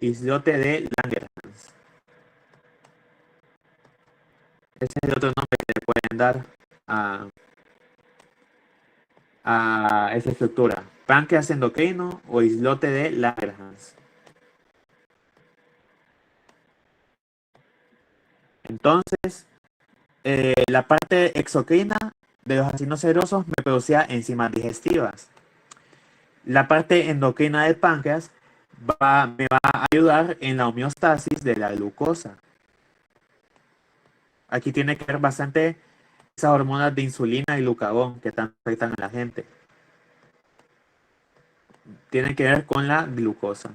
islote de Langerhans. Ese es el otro nombre que le pueden dar a esa estructura. Páncreas endocrino o islote de Langerhans. Entonces, la parte exocrina de los ácidos serosos me producía enzimas digestivas. La parte endocrina del páncreas me va a ayudar en la homeostasis de la glucosa. Aquí tiene que ver bastante esas hormonas de insulina y glucagón que tanto afectan a la gente. Tienen que ver con la glucosa.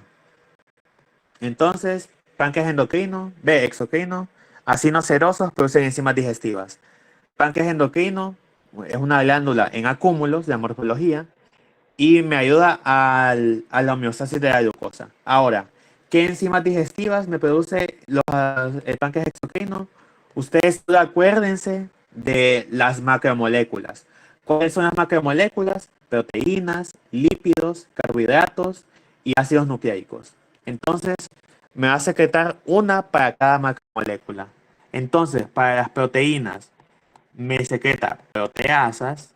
Entonces, páncreas endocrino, exocrino, ácidos serosos producen enzimas digestivas. Páncreas endocrino es una glándula en acúmulos de morfología y me ayuda a la homeostasis de la glucosa. Ahora, ¿qué enzimas digestivas me produce el páncreas exocrino? Ustedes solo acuérdense de las macromoléculas. ¿Cuáles son las macromoléculas? Proteínas, lípidos, carbohidratos y ácidos nucleicos. Entonces, me va a secretar una para cada macromolécula. Entonces, para las proteínas, me secreta proteasas.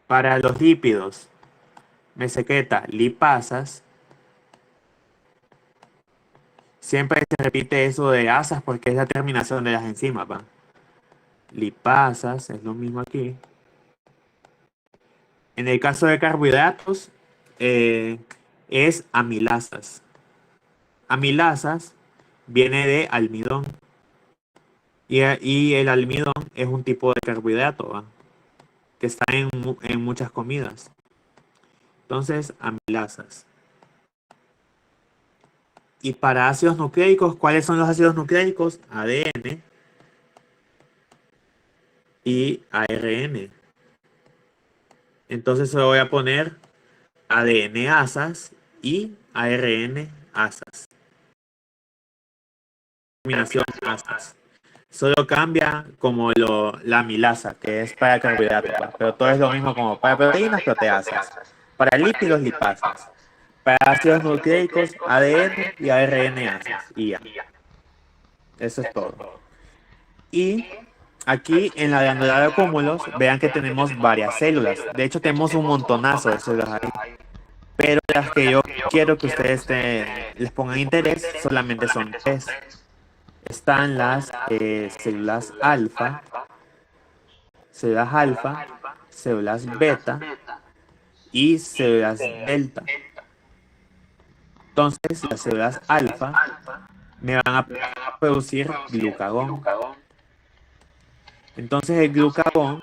Para los lípidos, me secreta lipasas. Siempre se repite eso de asas porque es la terminación de las enzimas, ¿va? Lipasas, es lo mismo aquí. En el caso de carbohidratos, es amilasas. Amilazas viene de almidón. Y el almidón es un tipo de carbohidrato, ¿va? Que está en muchas comidas. Entonces, amilazas. Y para ácidos nucleicos, ¿cuáles son los ácidos nucleicos? ADN y ARN. Entonces se lo voy a poner ADN asas y ARN asas. Terminación asas. Solo cambia como la amilasa, que es para carbohidratos, pero todo es lo mismo como para proteínas, proteasas. Para lípidos, lipasas. Para ácidos nucleicos, ADN y ARN asas. Y ya. Eso es todo. Y aquí en la glándula de cúmulos, vean que tenemos varias células. De hecho, tenemos un montonazo de células ahí. Pero las que yo quiero que ustedes les pongan interés solamente son tres. Están las células alfa, células beta y células delta. Entonces, las células alfa me van a producir glucagón. Entonces, el glucagón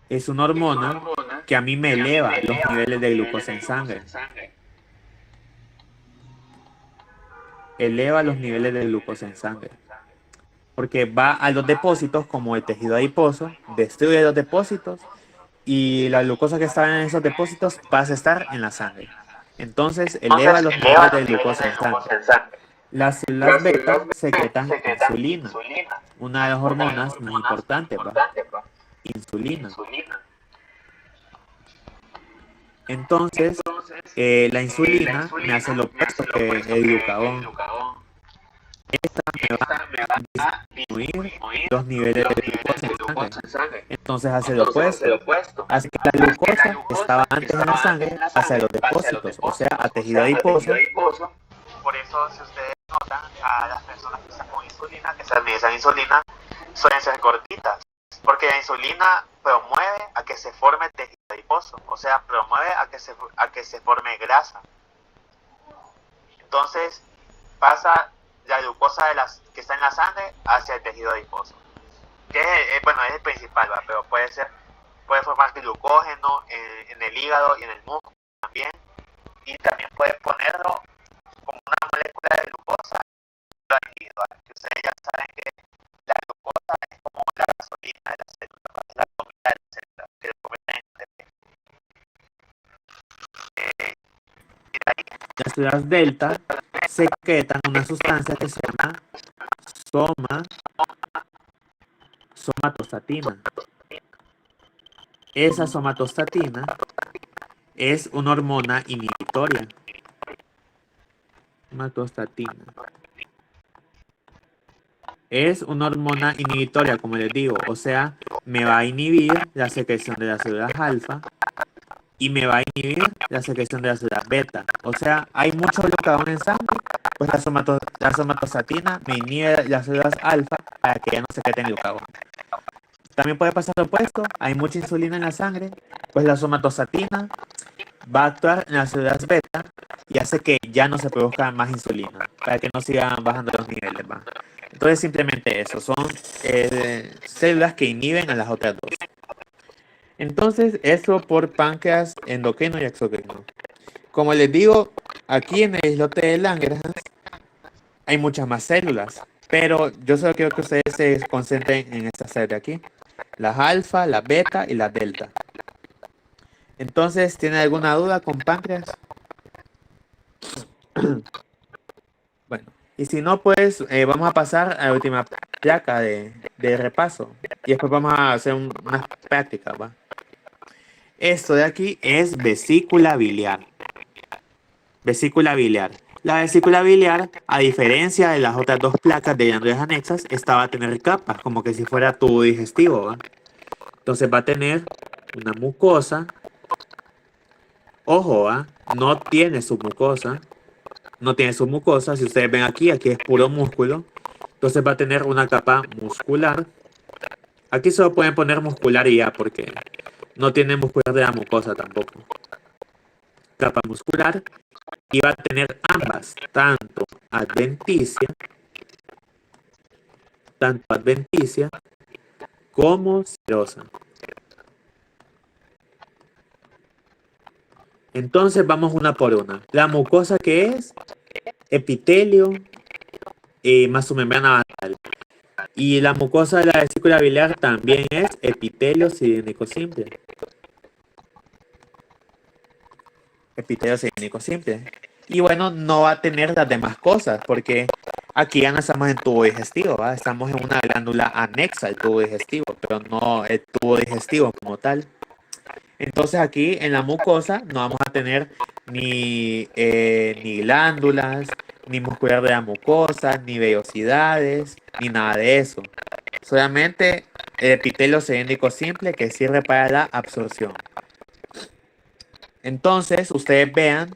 es una hormona que a mí me eleva los niveles de glucosa en sangre. Eleva los niveles de glucosa en sangre. Porque va a los depósitos como el tejido adiposo, destruye los depósitos y la glucosa que está en esos depósitos pasa a estar en la sangre. Entonces eleva los niveles de glucosa en sangre. Las células beta secretan insulina, una de las hormonas más importantes, ¿va? Insulina. Entonces, la insulina me hace lo opuesto que el glucagón. Esta me va a disminuir los niveles de glucosa en sangre. Entonces hace lo opuesto. Hace que la glucosa que estaba antes en la sangre hacia los depósitos, o sea, a tejido adiposo. Por eso, si ustedes notan, a las personas que están con insulina, que se administran insulina, suelen ser gorditas. Porque la insulina promueve a que se forme tejido adiposo, o sea, promueve a que se forme grasa. Entonces, pasa la glucosa que está en la sangre hacia el tejido adiposo. Que es el principal, ¿va? Pero puede formar glucógeno en el hígado y en el músculo también. Y también puede ponerlo como una molécula de glucosa individual. Que ustedes ya saben que la glucosa es como la gasolina de la célula, la comida de la célula, que lo convierte en ATP. Las células delta secretan una sustancia que se llama somatostatina. esa somatostatina es una hormona inhibitoria. Somatostatina es una hormona inhibitoria, como les digo, o sea, me va a inhibir la secreción de las células alfa y me va a inhibir la secreción de las células beta. O sea, hay mucho glucagón en sangre, pues la somatostatina me inhibe las células alfa para que ya no secreten glucagón. También puede pasar lo opuesto, hay mucha insulina en la sangre, pues la somatostatina va a actuar en las células beta y hace que ya no se produzca más insulina, para que no sigan bajando los niveles, ¿va? Entonces simplemente eso, son células que inhiben a las otras dos. Entonces eso por páncreas endocrino y exocrino. Como les digo, aquí en el islote de Langerhans hay muchas más células, pero yo solo quiero que ustedes se concentren en estas células de aquí, las alfa, las beta y las delta. Entonces, ¿tienen alguna duda con páncreas? Bueno, y si no, pues vamos a pasar a la última placa de repaso. Y después vamos a hacer unas prácticas, ¿va? Esto de aquí es vesícula biliar. Vesícula biliar. La vesícula biliar, a diferencia de las otras dos placas de glándulas anexas, esta va a tener capas, como que si fuera tubo digestivo, ¿va? Entonces va a tener una mucosa. Ojo, ¿va? No tiene su mucosa. No tiene su mucosa. Si ustedes ven aquí, aquí es puro músculo. Entonces va a tener una capa muscular. Aquí solo pueden poner muscular y ya, porque no tiene muscular de la mucosa tampoco. Capa muscular. Y va a tener ambas, tanto adventicia como serosa. Entonces vamos una por una. La mucosa, que es epitelio más su membrana basal. Y la mucosa de la vesícula biliar también es epitelio cilíndrico simple. Epitelio cilíndrico simple. Y bueno, no va a tener las demás cosas, porque aquí ya no estamos en tubo digestivo, ¿va? Estamos en una glándula anexa al tubo digestivo, pero no el tubo digestivo como tal. Entonces aquí en la mucosa no vamos a tener ni glándulas, ni muscular de la mucosa, ni vellosidades, ni nada de eso. Solamente el epitelio cilíndrico simple que sirve para la absorción. Entonces ustedes vean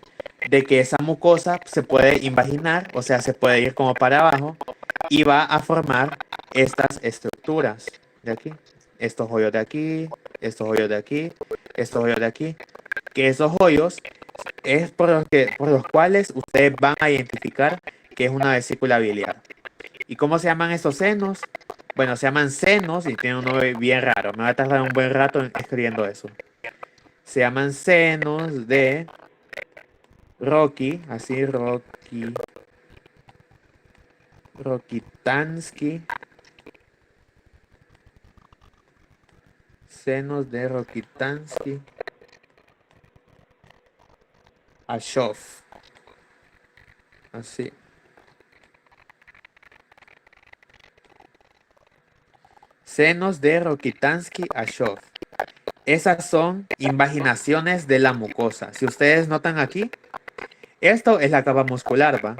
de que esa mucosa se puede invaginar, o sea, se puede ir como para abajo y va a formar estas estructuras de aquí. Estos hoyos de aquí, estos hoyos de aquí, estos hoyos de aquí. Que esos hoyos es por los cuales ustedes van a identificar que es una vesícula biliar. ¿Y cómo se llaman estos senos? Bueno, se llaman senos y tienen un nombre bien raro. Me va a tardar un buen rato escribiendo eso. Se llaman senos de Rocky, así Rokitansky. Senos de Rokitansky Ashov. Así. Senos de Rokitansky Ashov. Esas son invaginaciones de la mucosa. Si ustedes notan aquí, esto es la capa muscular, ¿va?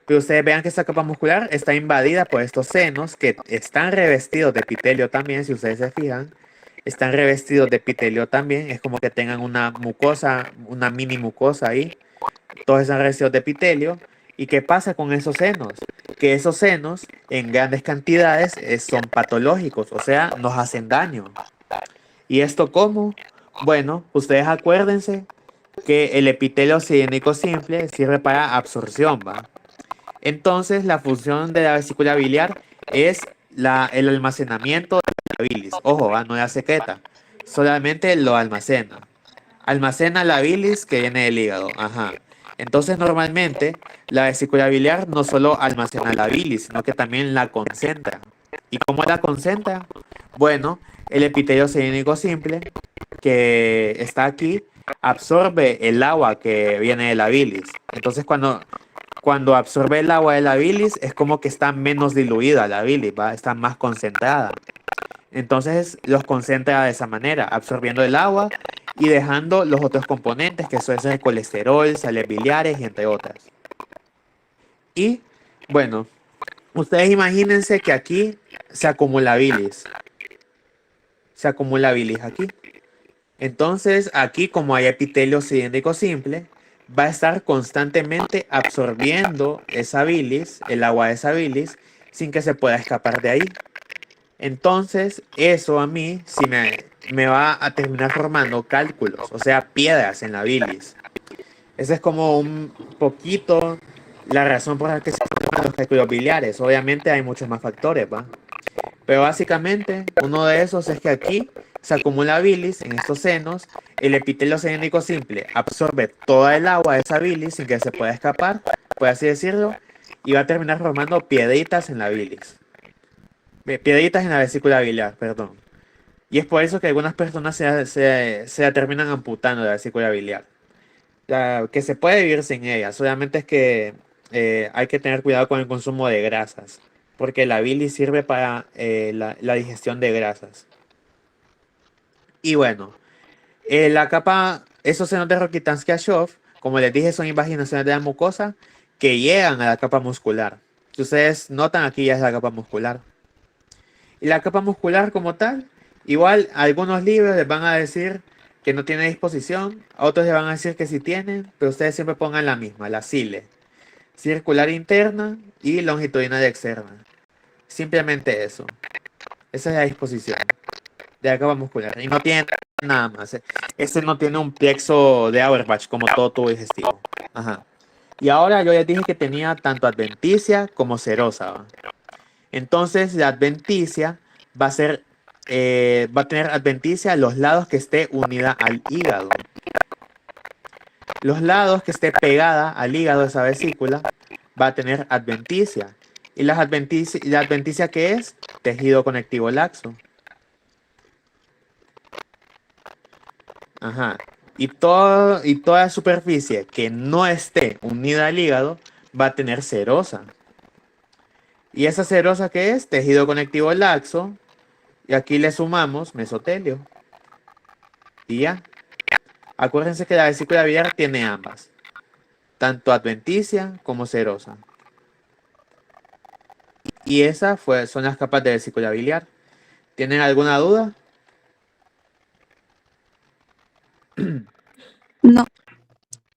Pero ustedes vean que esta capa muscular está invadida por estos senos que están revestidos de epitelio también, si ustedes se fijan. Están revestidos de epitelio también. Es como que tengan una mucosa, una mini mucosa ahí. Todos están revestidos de epitelio. ¿Y qué pasa con esos senos? Que esos senos en grandes cantidades son patológicos, o sea, nos hacen daño. ¿Y esto cómo? Bueno, ustedes acuérdense que el epitelio cilíndrico simple sirve para absorción, ¿va? Entonces, la función de la vesícula biliar es el almacenamiento de la bilis. Ojo, ¿va? No la secreta, solamente lo almacena. Almacena la bilis que viene del hígado. Ajá. Entonces, normalmente, la vesícula biliar no solo almacena la bilis, sino que también la concentra. ¿Y cómo la concentra? Bueno, el epitelio cilíndrico simple, que está aquí, absorbe el agua que viene de la bilis. Entonces, cuando absorbe el agua de la bilis, es como que está menos diluida la bilis, ¿va? Está más concentrada. Entonces los concentra de esa manera, absorbiendo el agua y dejando los otros componentes, que suelen ser colesterol, sales biliares y entre otras. Y bueno, ustedes imagínense que aquí se acumula bilis. Se acumula bilis aquí. Entonces aquí, como hay epitelio cilíndrico simple, va a estar constantemente absorbiendo esa bilis, el agua de esa bilis, sin que se pueda escapar de ahí. Entonces eso a mí sí me va a terminar formando cálculos, o sea, piedras en la bilis. Esa es como un poquito la razón por la que se forman los cálculos biliares. Obviamente hay muchos más factores, ¿va? Pero básicamente uno de esos es que aquí se acumula bilis en estos senos, el epitelio cilíndrico simple absorbe toda el agua de esa bilis sin que se pueda escapar, por así decirlo, y va a terminar formando piedritas en la bilis. Piedritas en la vesícula biliar, perdón. Y es por eso que algunas personas se la terminan amputando de la vesícula biliar. Que se puede vivir sin ella, solamente es que hay que tener cuidado con el consumo de grasas, porque la bilis sirve para la digestión de grasas. Y bueno, la capa, esos senos de Rokitansky-Ashov, como les dije, son invaginaciones de la mucosa que llegan a la capa muscular. Si ustedes notan, aquí ya es la capa muscular. Y la capa muscular como tal, igual algunos libros les van a decir que no tiene disposición, a otros les van a decir que sí tienen, pero ustedes siempre pongan la misma, la cile. Circular interna y longitudinal externa. Simplemente eso. Esa es la disposición de la capa muscular. Y no tiene nada más. Este no tiene un plexo de Auerbach como todo tubo digestivo. Ajá. Y ahora yo ya dije que tenía tanto adventicia como serosa, ¿va? Entonces la adventicia va a ser, va a tener adventicia a los lados que esté unida al hígado. Los lados que esté pegada al hígado de esa vesícula va a tener adventicia. ¿Y la adventicia qué es? Tejido conectivo laxo. Ajá. Y toda superficie que no esté unida al hígado va a tener serosa. ¿Y esa serosa qué es? Tejido conectivo laxo. Y aquí le sumamos mesotelio. Y ya. Acuérdense que la vesícula biliar tiene ambas, tanto adventicia como serosa. Y esas son las capas de vesícula biliar. ¿Tienen alguna duda? No.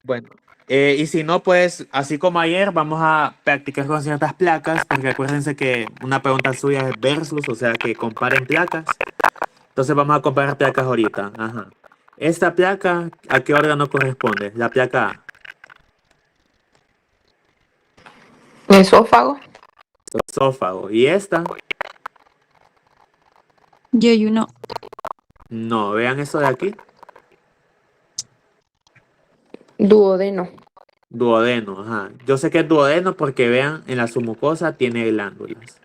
Bueno, y si no, pues así como ayer, vamos a practicar con ciertas placas, porque acuérdense que una pregunta suya es versus, o sea que comparen placas. Entonces vamos a comparar placas ahorita. Ajá. Esta placa, ¿a qué órgano corresponde? La placa A. Esófago. Esófago. ¿Y esta? Yeyuno. No, vean eso de aquí. Duodeno. Duodeno, ajá. Yo sé que es duodeno porque vean, en la submucosa tiene glándulas.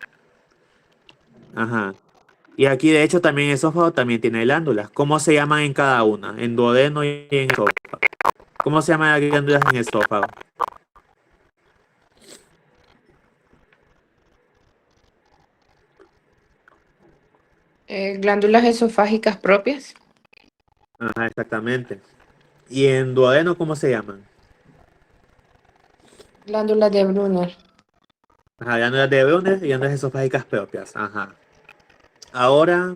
Ajá. Y aquí de hecho también esófago también tiene glándulas. ¿Cómo se llaman en cada una? En duodeno y en esófago. ¿Cómo se llaman las glándulas en esófago? Glándulas esofágicas propias. Ajá, exactamente. ¿Y en duodeno cómo se llaman? Glándulas de Brunner. Ajá, glándulas de Brunner y glándulas esofágicas propias. Ajá. Ahora,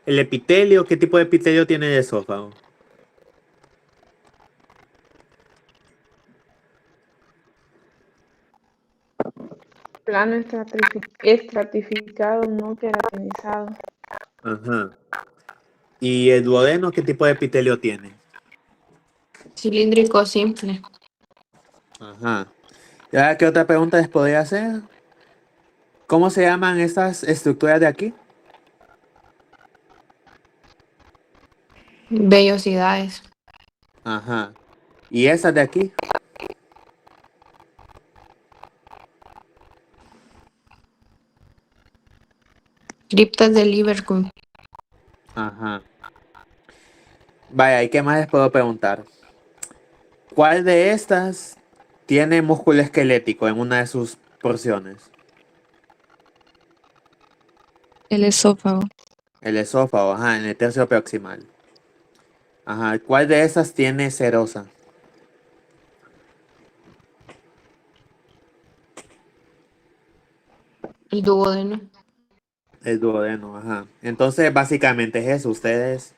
el epitelio, ¿qué tipo de epitelio tiene el esófago? Plano estratificado, no queratinizado. Ajá. ¿Y el duodeno qué tipo de epitelio tiene? Cilíndrico simple. Ajá. ¿Y ahora qué otra pregunta les podría hacer? ¿Cómo se llaman estas estructuras de aquí? Vellosidades. Ajá. ¿Y esas de aquí? Criptas de Liverpool. Ajá. Vaya, ¿y qué más les puedo preguntar? ¿Cuál de estas tiene músculo esquelético en una de sus porciones? El esófago. El esófago, ajá, en el tercio proximal. Ajá, ¿cuál de esas tiene serosa? El duodeno. El duodeno, ajá. Entonces, básicamente es eso. Ustedes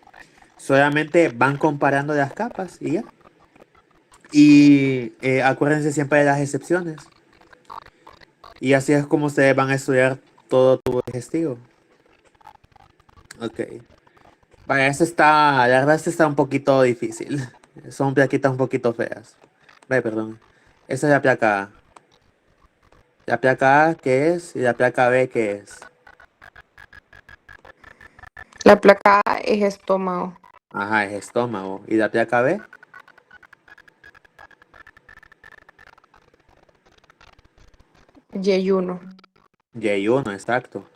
solamente van comparando las capas y ya. Y acuérdense siempre de las excepciones. Y así es como ustedes van a estudiar todo tubo digestivo. Ok. Vaya, la verdad, este está un poquito difícil. Son plaquitas un poquito feas. Vaya, perdón. Esta es la placa A. La placa A, ¿qué es? Y la placa B, ¿qué es? La placa A es estómago. Ajá, es estómago. ¿Y la placa B? Yeyuno. Y1, exacto.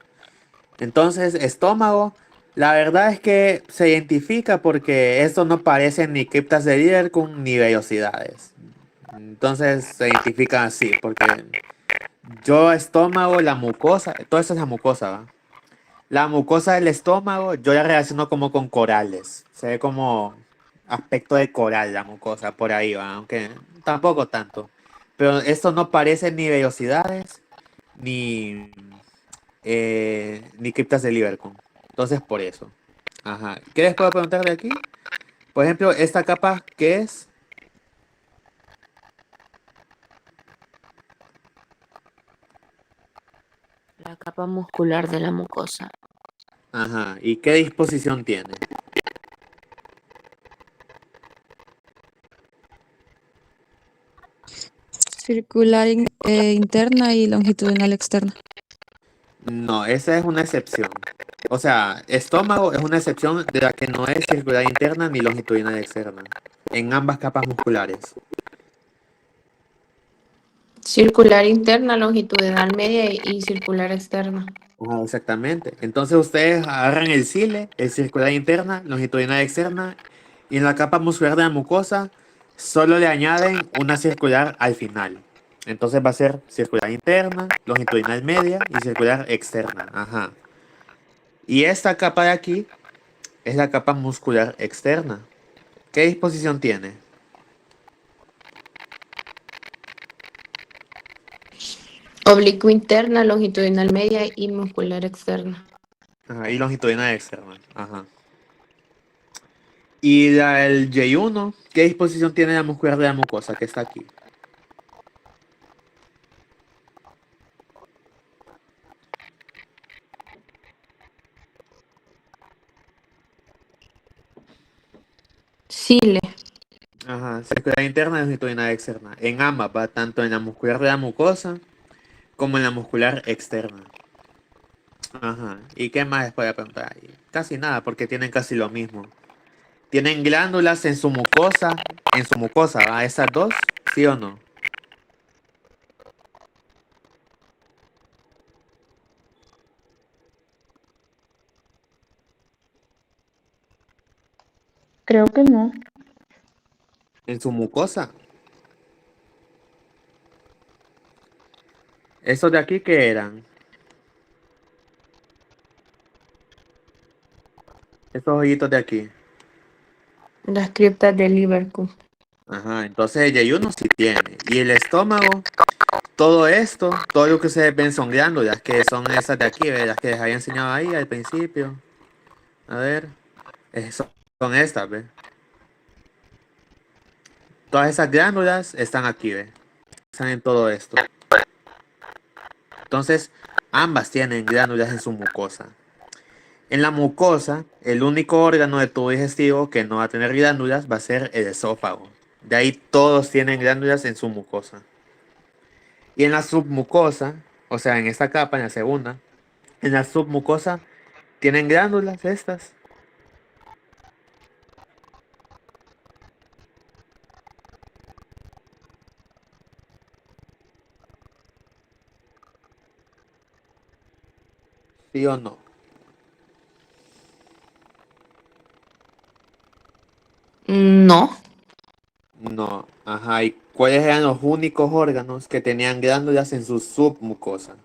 Entonces, estómago, la verdad es que se identifica porque esto no parecen ni criptas de Liverpool ni vellosidades. Entonces se identifican así, porque yo estómago, la mucosa, todo eso es la mucosa, ¿va? La mucosa del estómago yo la relaciono como con corales. Se ve como aspecto de coral la mucosa, por ahí va, aunque tampoco tanto. Pero esto no parece ni vellosidades ni ni criptas de Liverpool. Entonces, por eso. Ajá. ¿Qué les puedo preguntar de aquí? Por ejemplo, esta capa, ¿qué es? La capa muscular de la mucosa. Ajá. ¿Y qué disposición tiene? Circular interna y longitudinal externa. No, esa es una excepción. O sea, estómago es una excepción de la que no es circular interna ni longitudinal externa. En ambas capas musculares. Circular interna, longitudinal media y circular externa. Ajá, exactamente. Entonces ustedes agarran el cile, el circular interna, longitudinal externa, y en la capa muscular de la mucosa solo le añaden una circular al final. Entonces va a ser circular interna, longitudinal media y circular externa. Ajá. Y esta capa de aquí es la capa muscular externa. ¿Qué disposición tiene? Oblicuo interna, longitudinal media y muscular externa. Ajá, y longitudinal externa. Ajá. Y el Y1, ¿qué disposición tiene la muscular de la mucosa que está aquí? Cile. Ajá, circular interna y longitudinal externa. En ambas va tanto en la muscular de la mucosa como en la muscular externa. Ajá. ¿Y qué más les puedo preguntar ahí? Casi nada, porque tienen casi lo mismo. ¿Tienen glándulas en su mucosa? En su mucosa, ¿va? ¿Esas dos? ¿Sí o no? Creo que no. En su mucosa. ¿Esos de aquí qué eran? Estos hoyitos de aquí. Las criptas de Liverpool. Ajá, entonces el yeyuno sí tiene. Y el estómago, todo esto, todo lo que ustedes ven son glándulas, que son esas de aquí, ¿ve? Las que les había enseñado ahí al principio. A ver, son estas, ¿ve? Todas esas glándulas están aquí, ¿ve? Están en todo esto. Entonces, ambas tienen glándulas en su mucosa. En la mucosa, el único órgano de tubo digestivo que no va a tener glándulas va a ser el esófago. De ahí todos tienen glándulas en su mucosa. Y en la submucosa, o sea, en esta capa, en la segunda, en la submucosa tienen glándulas estas. ¿Sí o no? No. No. Ajá. ¿Y cuáles eran los únicos órganos que tenían glándulas en su submucosa?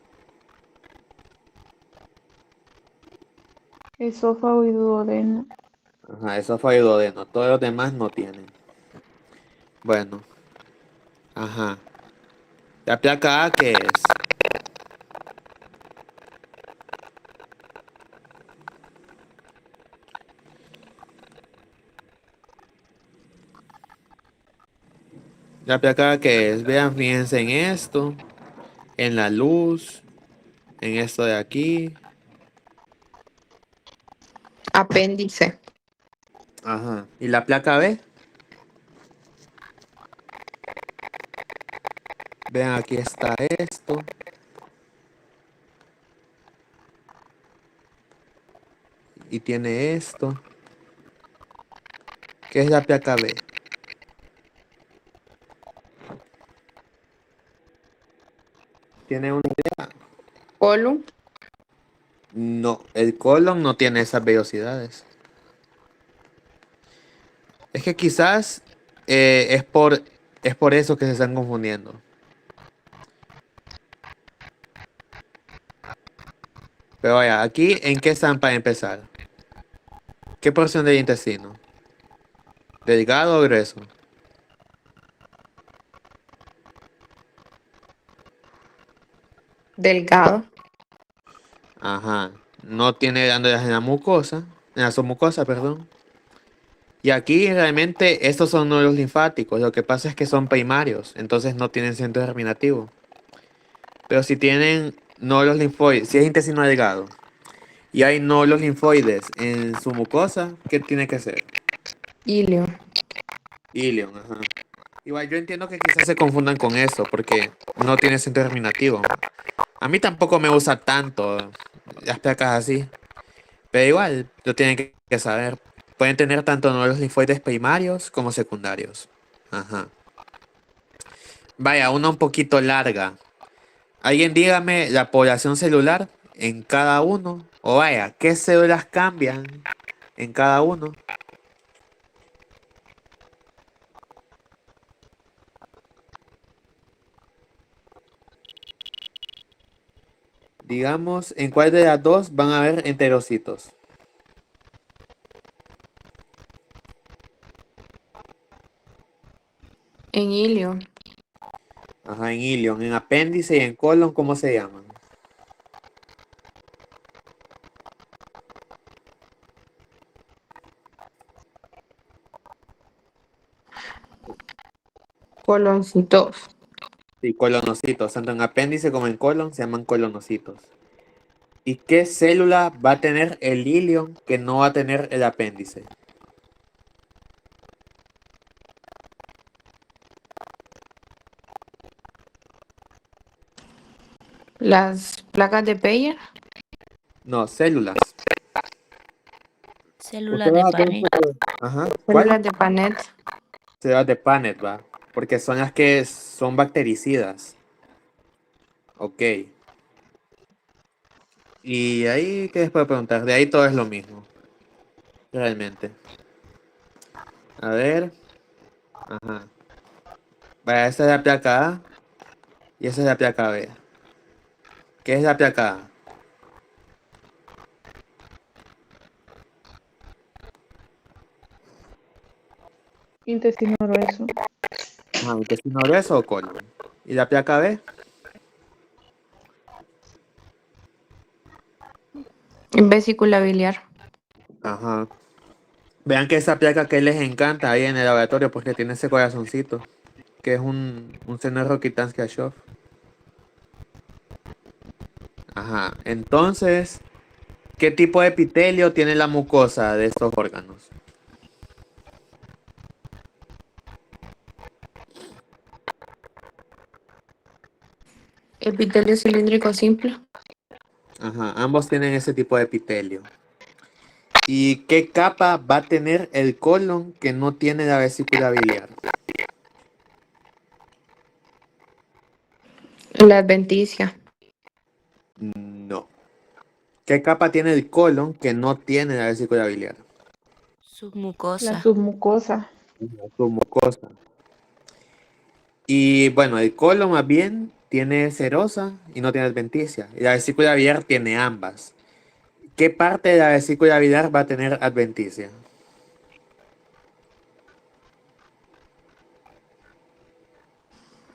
Esófago y duodeno. Ajá, esófago y duodeno. Todos los demás no tienen. Bueno. Ajá. La placa A, ¿qué es? La placa A, ¿qué es? Vean, fíjense en esto. En la luz. En esto de aquí. Apéndice. Ajá. ¿Y la placa B? Vean, aquí está esto. Y tiene esto. ¿Qué es la placa B? ¿Tiene una idea? Colon. No, el colon no tiene esas velocidades. Es que quizás es por eso que se están confundiendo. Pero vaya, aquí, ¿en qué están para empezar? ¿Qué porción del intestino? ¿Delgado o grueso? Delgado. Ajá. No tiene glándulas en la mucosa, en la submucosa, perdón. Y aquí realmente estos son nódulos linfáticos. Lo que pasa es que son primarios, entonces no tienen centro germinativo. Pero si tienen nódulos linfoides, si es intestino delgado y hay nódulos linfoides en su mucosa, ¿qué tiene que ser? Ilio. Ilion, ajá. Igual yo entiendo que quizás se confundan con eso, porque no tiene centro germinativo. A mí tampoco me gusta tanto las placas así, pero igual lo tienen que saber. Pueden tener tanto nódulos linfoides primarios como secundarios. Ajá. Vaya, una un poquito larga. Alguien dígame la población celular en cada uno. O vaya, ¿qué células cambian en cada uno? Digamos, ¿en cuál de las dos van a haber enterocitos? En ilio. Ajá, en ilion, en apéndice y en colon, ¿cómo se llaman? Coloncitos. Sí, colonocitos, tanto en apéndice como en colon se llaman colonocitos. ¿Y qué célula va a tener el ilion que no va a tener el apéndice? Las placas de Peyer. No, células. Células de Panet. Ajá, ¿cuál? Células de Panet. Células de Panet, va. Porque son las que son bactericidas. Ok. Y ahí, ¿qué les puedo preguntar? De ahí todo es lo mismo. Realmente. A ver. Ajá. Vaya, esta es la placa A. Y esa es la placa B. ¿Qué es la placa A? Intestino grueso. Ajá, intestino grueso o colon. ¿Y la placa B? Vesícula biliar. Ajá. Vean que esa placa que les encanta ahí en el laboratorio porque tiene ese corazoncito. Que es un seno de Rokitansky-Ashov. Ajá. Entonces, ¿qué tipo de epitelio tiene la mucosa de estos órganos? Epitelio cilíndrico simple. Ajá, ambos tienen ese tipo de epitelio. ¿Y qué capa va a tener el colon que no tiene la vesícula biliar? La adventicia. No. ¿Qué capa tiene el colon que no tiene la vesícula biliar? La Submucosa. submucosa. Su mucosa. Y bueno, el colon más bien tiene serosa y no tiene adventicia. Y la vesícula biliar tiene ambas. ¿Qué parte de la vesícula biliar va a tener adventicia?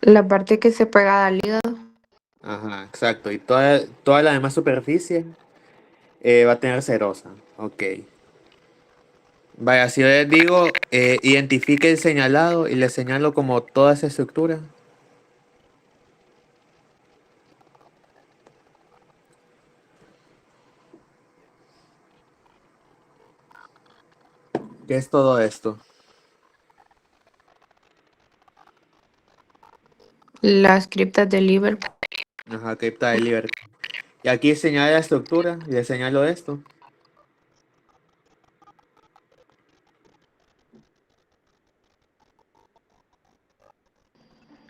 La parte que se pega al hígado. Ajá, exacto. Y toda la demás superficie va a tener serosa. Ok. Vaya, si yo les digo, identifique el señalado y le señalo como toda esa estructura. ¿Qué es todo esto? Las criptas del liver. Ajá, cripta de Liberty. Y aquí señala la estructura y le señalo esto.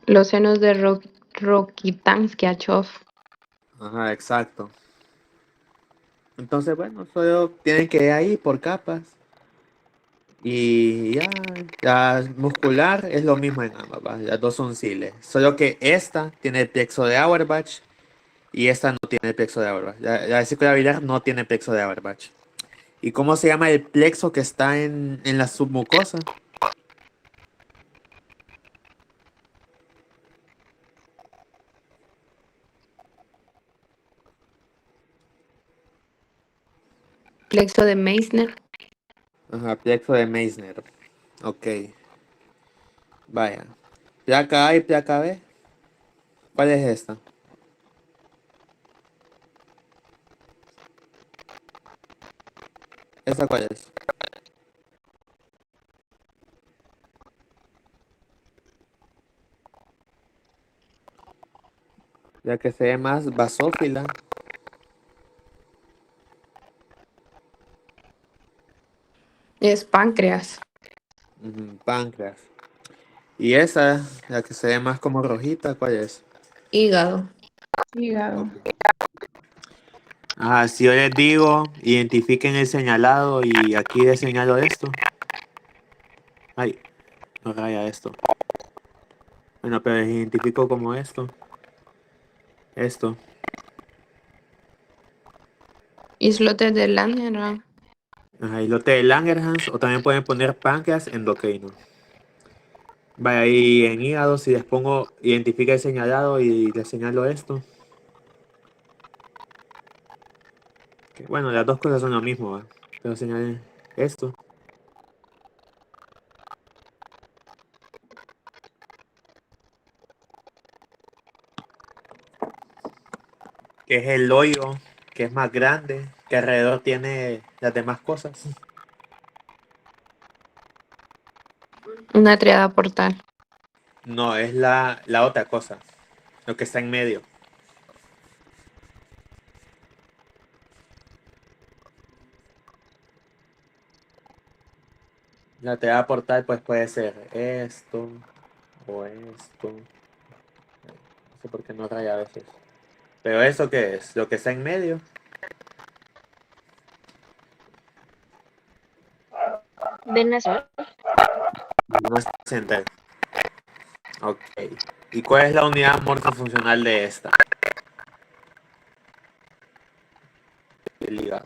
Los senos de Rokitansky-Achov. Ajá, exacto. Entonces, bueno, solo tienen que ir ahí por capas. Y ya, la muscular es lo mismo en ambas, ¿va? Las dos son ciles. Solo que esta tiene el plexo de Auerbach y esta no tiene el plexo de Auerbach. La vesícula biliar no tiene plexo de Auerbach. ¿Y cómo se llama el plexo que está en la submucosa? Plexo de Meissner. Ajá, plexo de Meissner. Ok, vaya. Placa A y placa B. ¿Cuál es esta? ¿Esta cuál es? Ya que se ve más basófila. Es páncreas. Páncreas. Y esa, la que se ve más como rojita, ¿cuál es? Hígado. Hígado. Ajá, si yo les digo, identifiquen el señalado y aquí les señalo esto. Ay, no raya esto. Bueno, pero les identifico como esto. Esto. Islotes de Langerhans. Ajá, islote de Langerhans o también pueden poner páncreas endocrino. Vaya, ahí en hígado, si les pongo, identifica el señalado y les señalo esto. Que, bueno, las dos cosas son lo mismo, ¿va? Pero señalen esto. Que es el hoyo, que es más grande, que alrededor tiene las demás cosas. Una triada portal. No, es la otra cosa, lo que está en medio. La teoría portal pues puede ser esto o esto. No sé por qué no raya a veces. Pero ¿eso qué es? Lo que está en medio. Venas. No es central. Ok. ¿Y cuál es la unidad morfofuncional de esta? El hígado.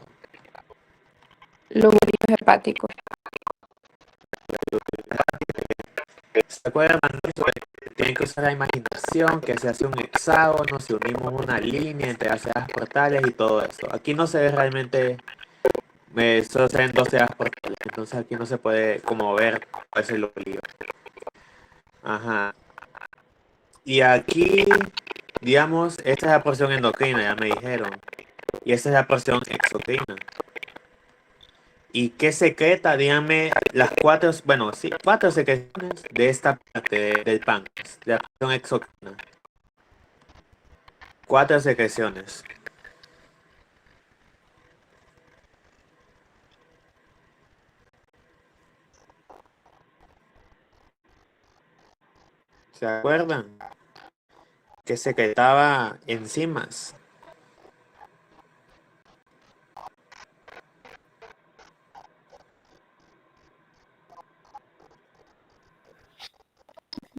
Lóbulos hepáticos. ¿Se acuerdan sobre que tienen que usar la imaginación, que se hace un hexágono, si unimos una línea entre las eras portales y todo esto? Aquí no se ve realmente, solo se ven dos eras portales, entonces aquí no se puede como ver cuál es el lío. Ajá. Y aquí, digamos, esta es la porción endocrina, ya me dijeron, y esta es la porción exocrina. ¿Y qué secreta? Díganme las cuatro, bueno, sí, cuatro secreciones de esta parte del páncreas, de la porción exocrina. Cuatro secreciones. ¿Se acuerdan? Que secretaba enzimas.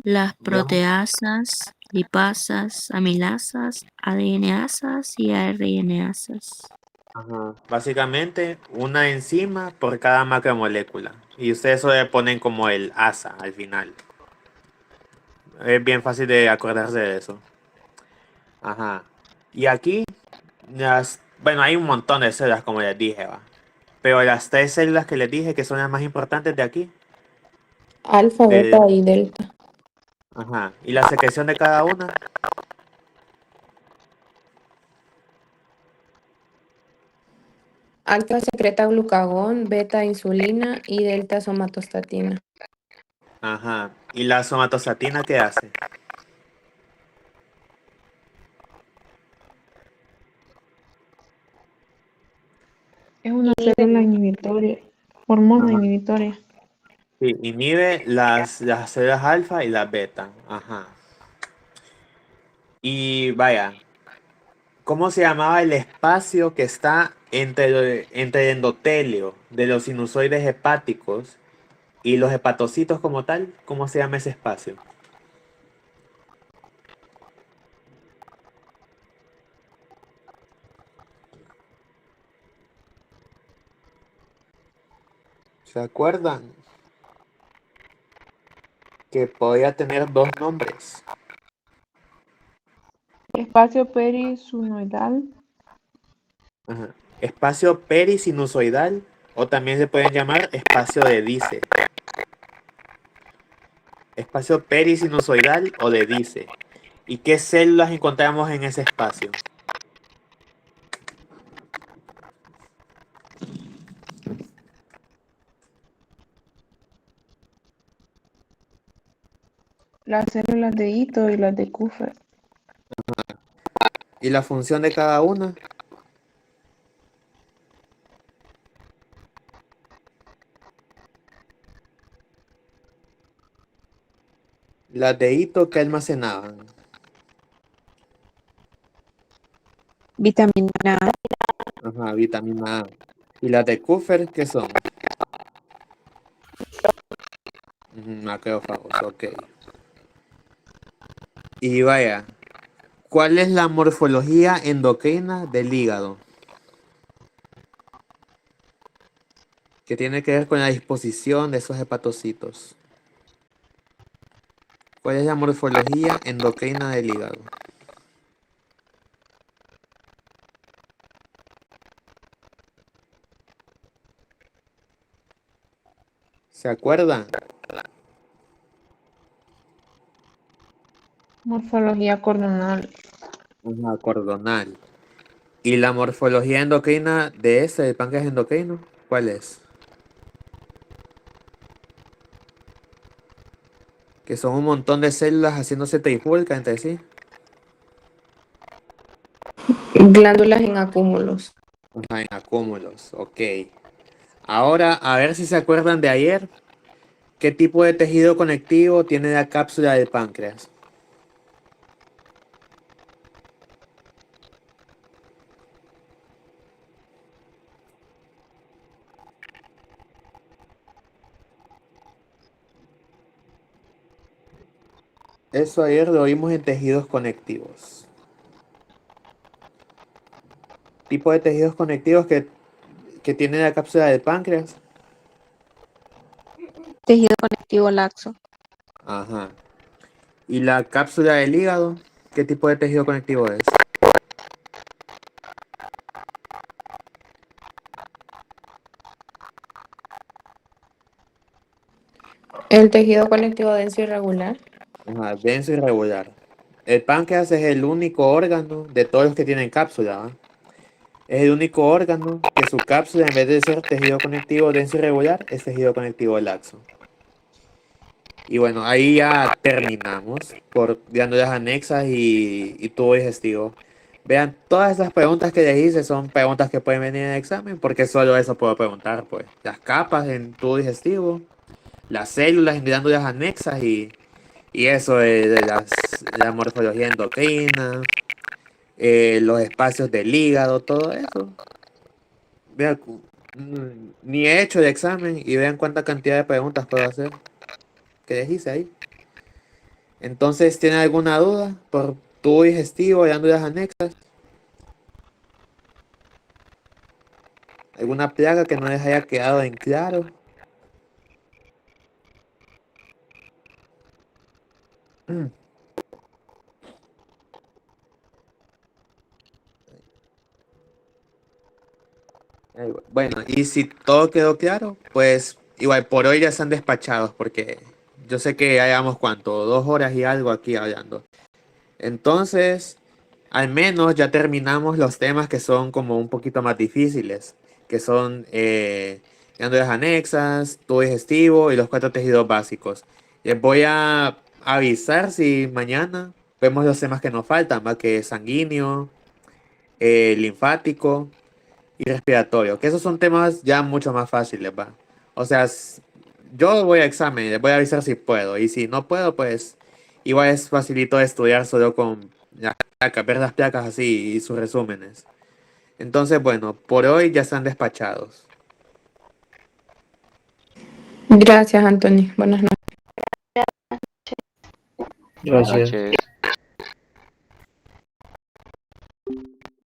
Las Digamos, proteasas, lipasas, amilasas, ADNasas y ARNasas. Ajá. Básicamente, una enzima por cada macromolécula. Y ustedes solo le ponen como el asa al final. Es bien fácil de acordarse de eso. Ajá. Y aquí, bueno, hay un montón de células, como les dije, va. Pero las tres células que les dije que son las más importantes de aquí. Alfa, de- beta y delta. ajá. Y la secreción de cada una. Alfa secreta glucagón, beta insulina y delta somatostatina. Ajá. ¿Y la somatostatina qué hace? Es una Inhibe. célula inhibitoria, hormona Ajá. inhibitoria. Sí, inhibe las células alfa y las beta. Ajá. Y vaya, ¿cómo se llamaba el espacio que está entre el endotelio de los sinusoides hepáticos y los hepatocitos como tal? ¿Cómo se llama ese espacio? ¿Se acuerdan? Que podía tener dos nombres. Espacio perisinusoidal. Ajá. Espacio perisinusoidal o también se pueden llamar espacio de Dice. Espacio perisinusoidal o de Dice. ¿Y qué células encontramos en ese espacio? Las células de Ito y las de Kupffer. ¿Y la función de cada una? Las de Ito que almacenaban. Vitamina A. Ajá, vitamina A. ¿Y las de Kupffer qué son? Macrófagos, ok. Y vaya, ¿cuál es la morfología endocrina del hígado? Que tiene que ver con la disposición de esos hepatocitos. ¿Cuál es la morfología endocrina del hígado? ¿Se acuerdan? Morfología cordonal. Una cordonal. ¿Y la morfología endocrina de ese, del páncreas endocrino? ¿Cuál es? Que son un montón de células haciéndose trifulca entre sí. Glándulas en acúmulos. Ajá, en acúmulos, ok. Ahora, a ver si se acuerdan de ayer. ¿Qué tipo de tejido conectivo tiene la cápsula del páncreas? Eso ayer lo vimos en tejidos conectivos. Tipo de tejidos conectivos que tiene la cápsula del páncreas. Tejido conectivo laxo. Ajá. ¿Y la cápsula del hígado? ¿Qué tipo de tejido conectivo es? El tejido conectivo denso irregular. Ajá, denso y regular. El páncreas es el único órgano de todos los que tienen cápsula, ¿va? Es el único órgano que su cápsula, en vez de ser tejido conectivo denso y regular, es tejido conectivo laxo. Y bueno, ahí ya terminamos por glándulas anexas y tubo digestivo. Vean, todas esas preguntas que les hice son preguntas que pueden venir en el examen, porque solo eso puedo preguntar, pues. Las capas en tubo digestivo, las células en glándulas anexas y eso de la morfología endocrina, los espacios del hígado, todo eso. Vean, ni he hecho el examen y vean cuánta cantidad de preguntas puedo hacer que les hice ahí. Entonces, ¿tienen alguna duda por tubo digestivo y glándulas anexas? ¿Alguna plaga que no les haya quedado en claro? Mm. Bueno, y si todo quedó claro, pues igual por hoy ya están despachados, porque yo sé que ya llevamos cuánto, 2 horas y algo aquí hablando. Entonces, al menos ya terminamos los temas que son como un poquito más difíciles, que son glándulas anexas, tubo digestivo y los 4 tejidos básicos. Les voy a avisar si mañana vemos los temas que nos faltan, ¿va? Que es sanguíneo, linfático y respiratorio, que esos son temas ya mucho más fáciles, ¿va? O sea, yo voy a examen, les voy a avisar si puedo, y si no puedo, pues igual es facilito de estudiar solo con las placas, ver las placas así y sus resúmenes. Entonces, bueno, por hoy ya están despachados. Gracias, Anthony. Buenas noches. Gracias. Noches.